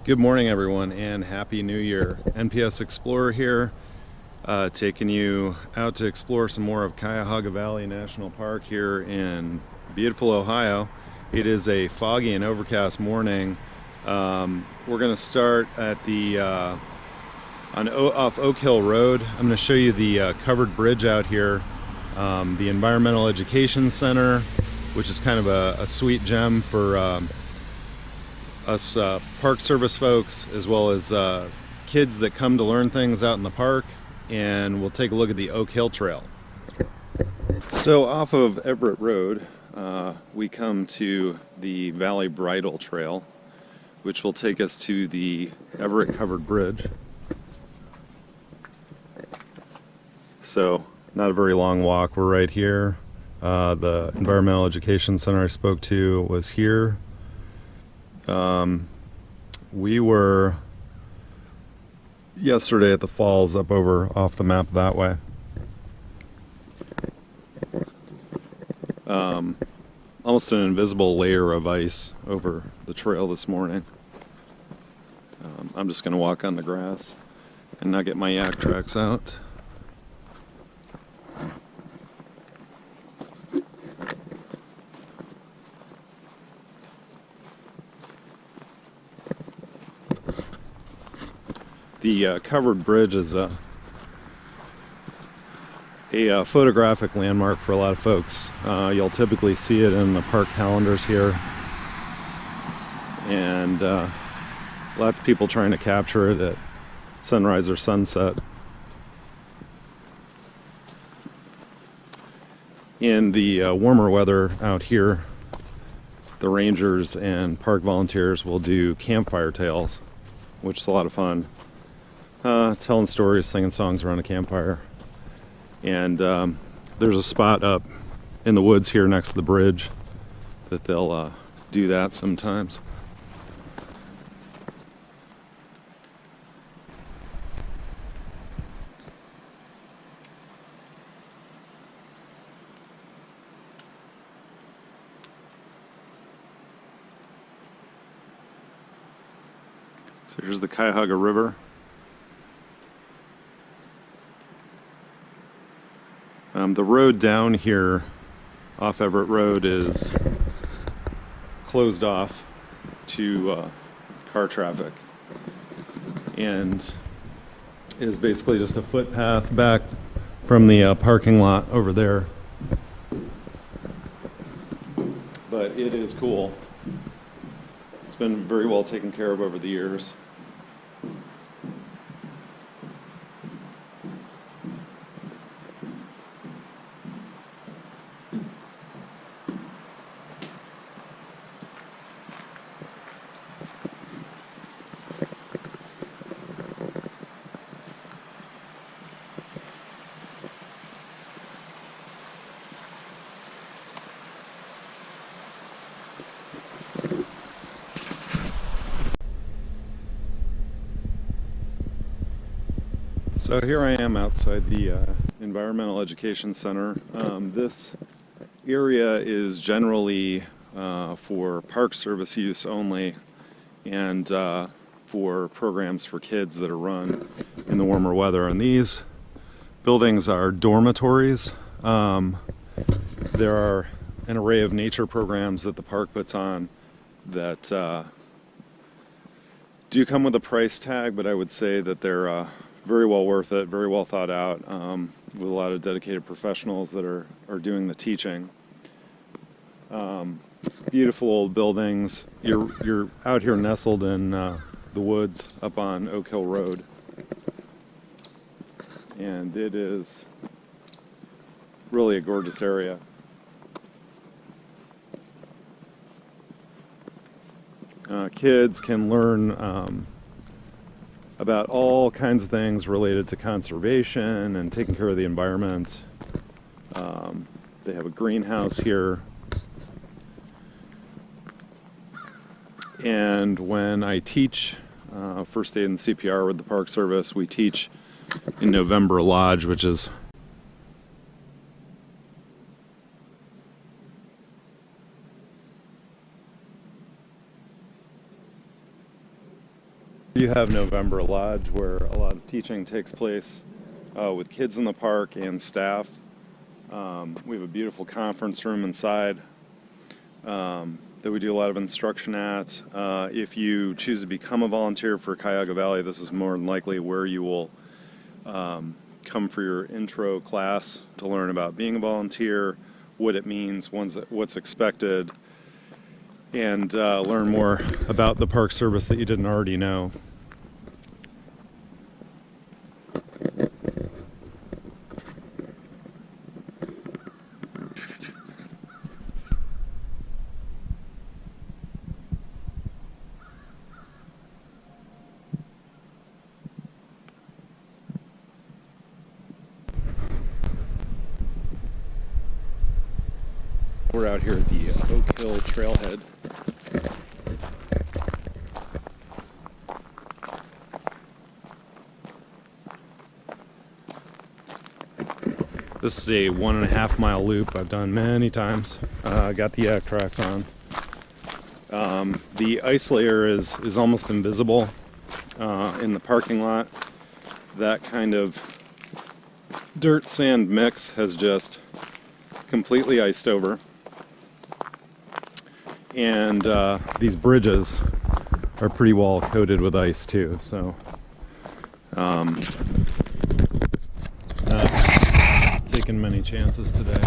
Good morning, everyone, and Happy New Year. NPS Explorer here, taking you out to explore some more of Cuyahoga Valley National Park here in beautiful Ohio. It is a foggy and overcast morning. We're going to start at off Oak Hill Road. I'm going to show you the covered bridge out here, the Environmental Education Center, which is kind of a sweet gem for us Park Service folks, as well as kids that come to learn things out in the park. And we'll take a look at the Oak Hill Trail. So off of Everett Road, we come to the Valley Bridle Trail, which will take us to the Everett Covered Bridge. So not a very long walk. We're right here. The Environmental Education Center I spoke to was here. We were yesterday at the falls up over off the map that way. Almost an invisible layer of ice over the trail this morning. I'm just going to walk on the grass and not get my yak tracks out. The covered bridge is a photographic landmark for a lot of folks. You'll typically see it in the park calendars here, and lots of people trying to capture it at sunrise or sunset. In the warmer weather out here, the rangers and park volunteers will do campfire tales, which is a lot of fun. Telling stories, singing songs around a campfire. And there's a spot up in the woods here next to the bridge that they'll do that sometimes. So here's the Cuyahoga River. The road down here off Everett Road is closed off to car traffic and is basically just a footpath back from the parking lot over there. But it is cool. It's been very well taken care of over the years. So here I am outside the Environmental Education Center. This area is generally for Park Service use only, and for programs for kids that are run in the warmer weather. And these buildings are dormitories. There are an array of nature programs that the park puts on that do come with a price tag, but I would say that they're very well worth it, very well thought out, with a lot of dedicated professionals that are doing the teaching. Beautiful old buildings. You're out here nestled in the woods up on Oak Hill Road, and it is really a gorgeous area. Kids can learn about all kinds of things related to conservation and taking care of the environment. They have a greenhouse here. And when I teach first aid and CPR with the Park Service, we teach in November Lodge, which is You have November Lodge, where a lot of teaching takes place with kids in the park and staff. We have a beautiful conference room inside that we do a lot of instruction at. If you choose to become a volunteer for Cuyahoga Valley, this is more than likely where you will come for your intro class to learn about being a volunteer, what it means, what's expected, and learn more about the Park Service that you didn't already know. We're out here at the Oak Hill Trailhead. This is a 1.5 mile loop I've done many times. Got the yak tracks on. The ice layer is almost invisible in the parking lot. That kind of dirt sand mix has just completely iced over. And these bridges are pretty well coated with ice too, so taking many chances today.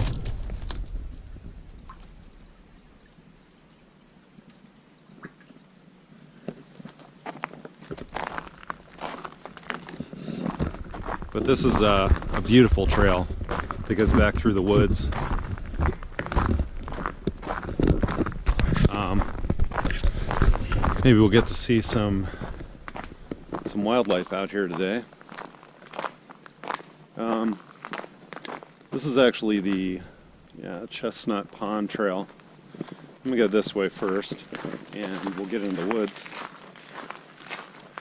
But this is a beautiful trail that goes back through the woods. Maybe we'll get to see some wildlife out here today. This is actually the Chestnut Pond Trail. Let me go this way first, and we'll get into the woods.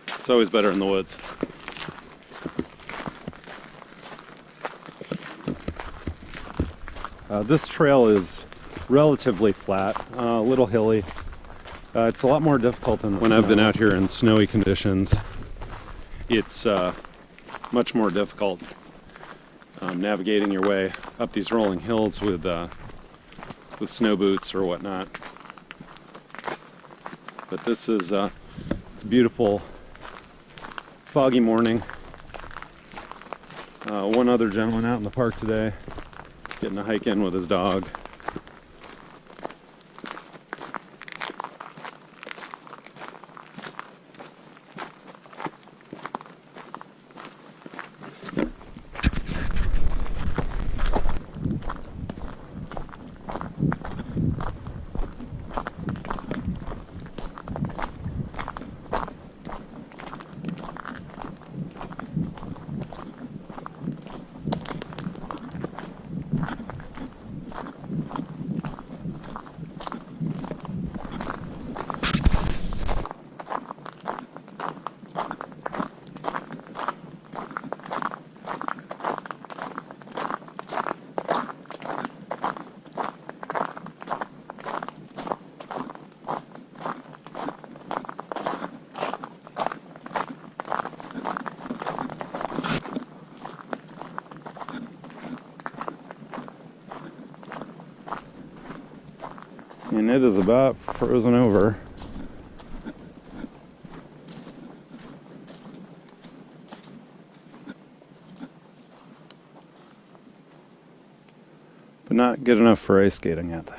It's always better in the woods. This trail is relatively flat, a little hilly. It's a lot more difficult than when I've been out here in snowy conditions. It's much more difficult navigating your way up these rolling hills with snow boots or whatnot. But this is it's a beautiful foggy morning. One other gentleman out in the park today, getting a hike in with his dog. And it is about frozen over. But not good enough for ice skating yet.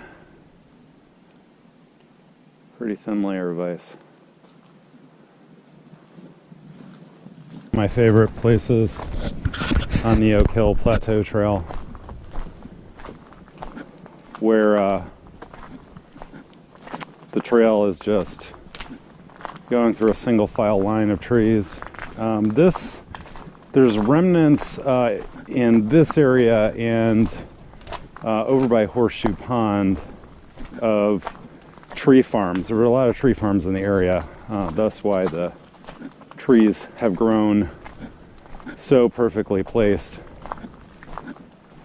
Pretty thin layer of ice. My favorite places on the Oak Hill Plateau Trail, where the trail is just going through a single file line of trees. There's remnants in this area and over by Horseshoe Pond of tree farms. There were a lot of tree farms in the area, thus why the trees have grown so perfectly placed.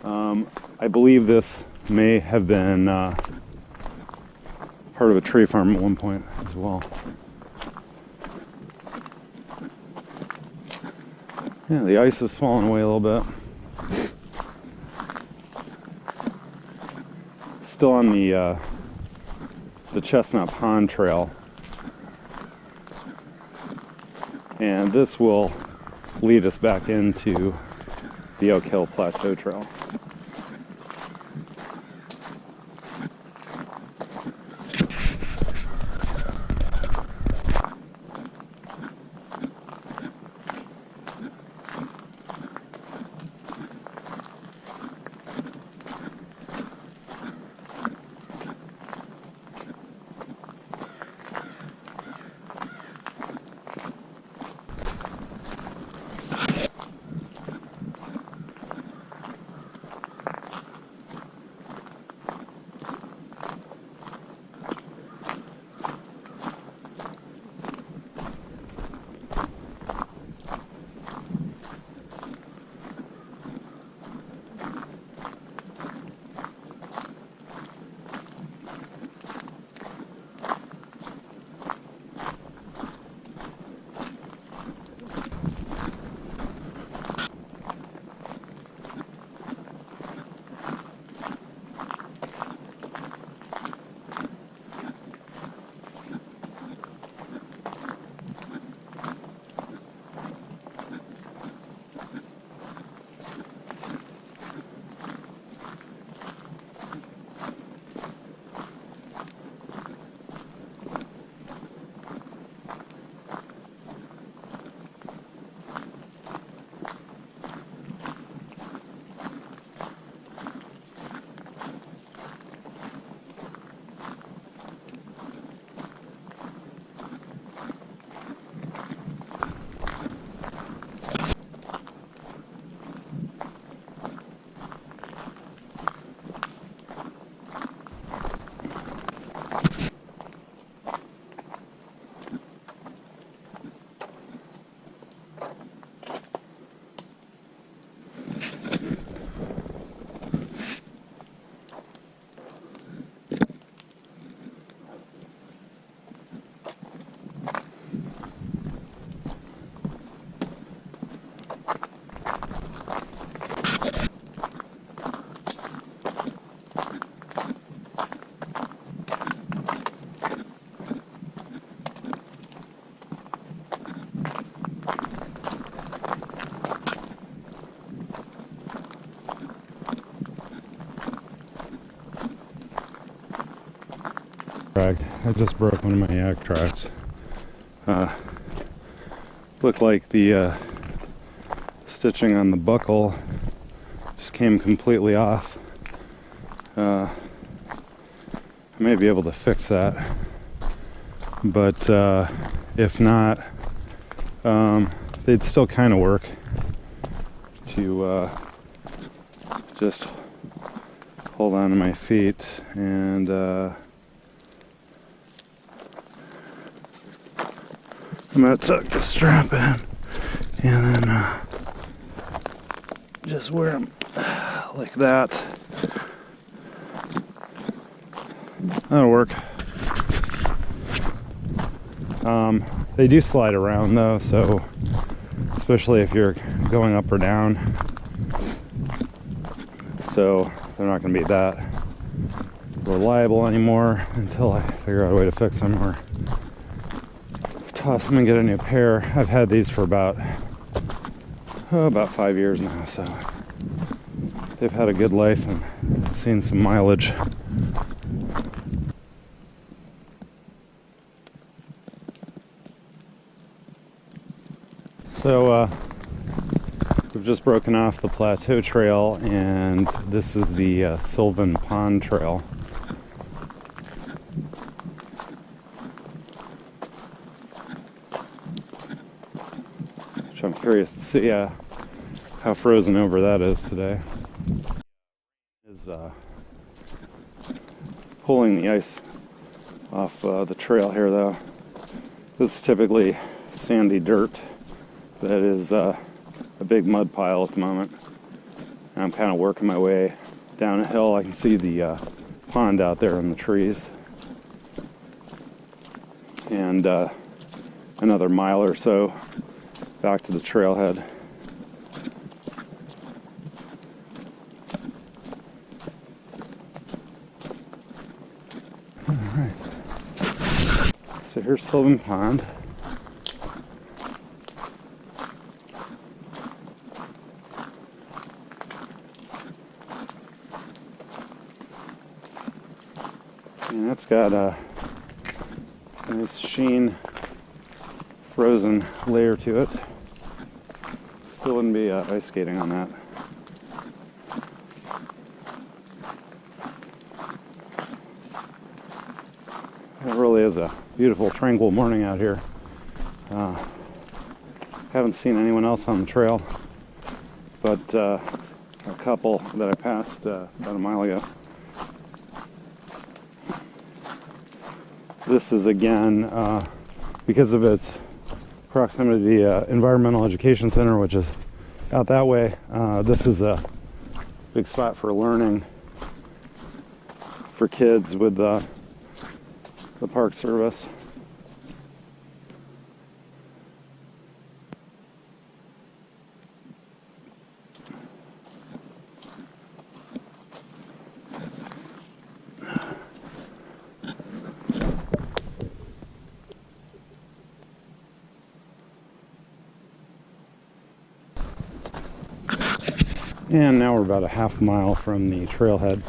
I believe this may have been part of a tree farm at one point as well. Yeah, the ice is falling away a little bit. Still on the Chestnut Pond Trail. And this will lead us back into the Oak Hill Plateau Trail. I just broke one of my yak tracks. Looked like the stitching on the buckle just came completely off. I may be able to fix that, but if not, they'd still kind of work to just hold on to my feet. And I'm gonna tuck the strap in and then just wear them like that. That'll work. They do slide around though, so especially if you're going up or down, so they're not going to be that reliable anymore until I figure out a way to fix them or toss them and get a new pair. I've had these for about 5 years now, so they've had a good life and seen some mileage. So we've just broken off the Plateau Trail, and this is the Sylvan Pond Trail. Which I'm curious to see how frozen over that is today. Is pulling the ice off the trail here, though. This is typically sandy dirt that is a big mud pile at the moment. And I'm kind of working my way down a hill. I can see the pond out there in the trees. And another mile or so back to the trailhead. Alright. So here's Sylvan Pond. And it's got a nice sheen, frozen layer to it. Still wouldn't be ice skating on that. It really is a beautiful, tranquil morning out here. Haven't seen anyone else on the trail, but a couple that I passed about a mile ago. This is, again, because of its proximity to the Environmental Education Center, which is out that way. This is a big spot for learning for kids with the Park Service. And now we're about a half mile from the trailhead.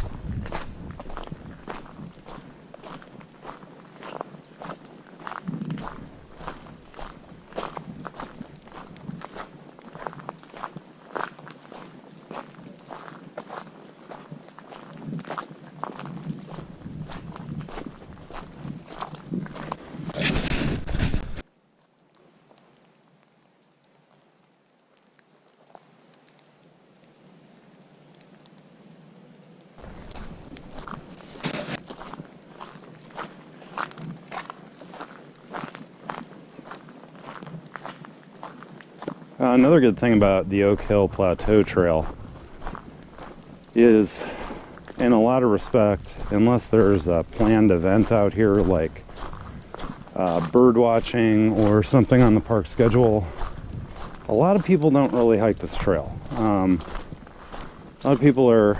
Another good thing about the Oak Hill Plateau Trail is, in a lot of respect, unless there's a planned event out here like bird watching or something on the park schedule, a lot of people don't really hike this trail. A lot of people are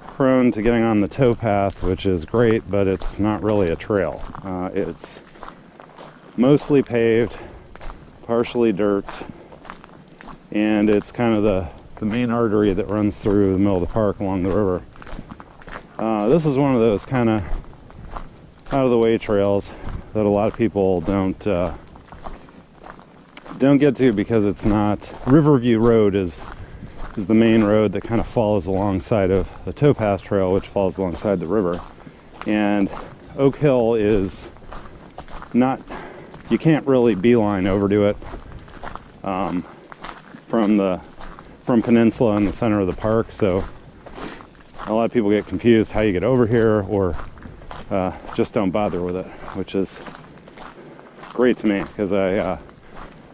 prone to getting on the towpath, which is great, but it's not really a trail. It's mostly paved, partially dirt, and it's kind of the main artery that runs through the middle of the park along the river. This is one of those kind of out of the way trails that a lot of people don't get to because it's not. Riverview Road is the main road that kind of follows alongside of the towpath trail, which follows alongside the river. And Oak Hill is not, you can't really beeline over to it from Peninsula in the center of the park, so a lot of people get confused how you get over here, or just don't bother with it, which is great to me because I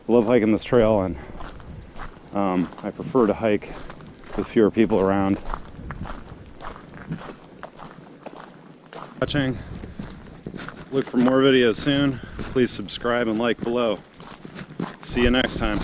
love hiking this trail, and I prefer to hike with fewer people around. Watching. Look for more videos soon. Please subscribe and like below. See you next time.